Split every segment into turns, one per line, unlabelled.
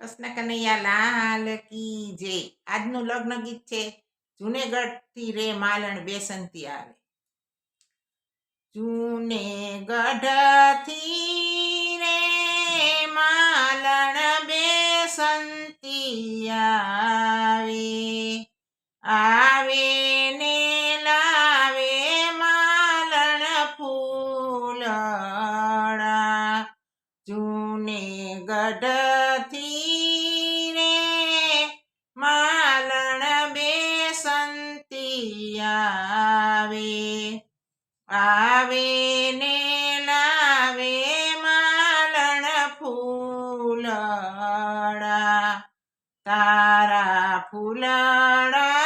કૃષ્ણ કનૈયા લાલ કી જય. આજનું લગ્ન ગીત છે જુનેગઢ થી રે માલણ બેસંતી આવે. જુનેગઢ થી રે માલણ બેસંતી આવે, આવે ને લાવે માલણ ફૂલડા. જુનેગઢ થી રે માલણ બેસંતી આવે, આવે ને લાવે માલણ ફૂલડા. તારા ફૂલડા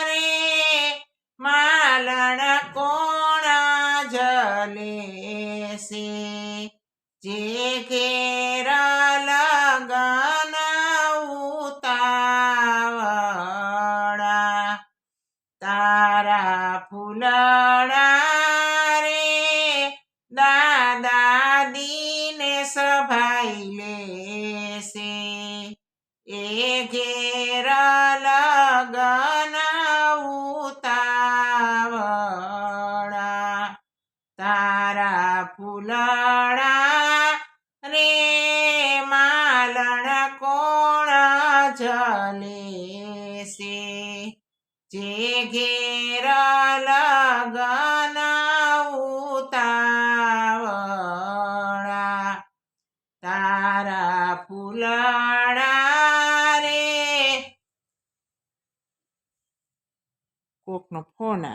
રે માલણ કોણા જલે છે, જે ઘેર લગન ઉતાવળા. તારા ફૂલડા રે દાદા દિનેશ ભાઈ લેશે, એ ઘેર લગન ઉતાવળા. તારા ફૂલડા રે માલણ કોણ જલે છે, જે ઘેર લગન ઉતાવળા. તારા ફૂલડા રે કોકનો ફોન આવે.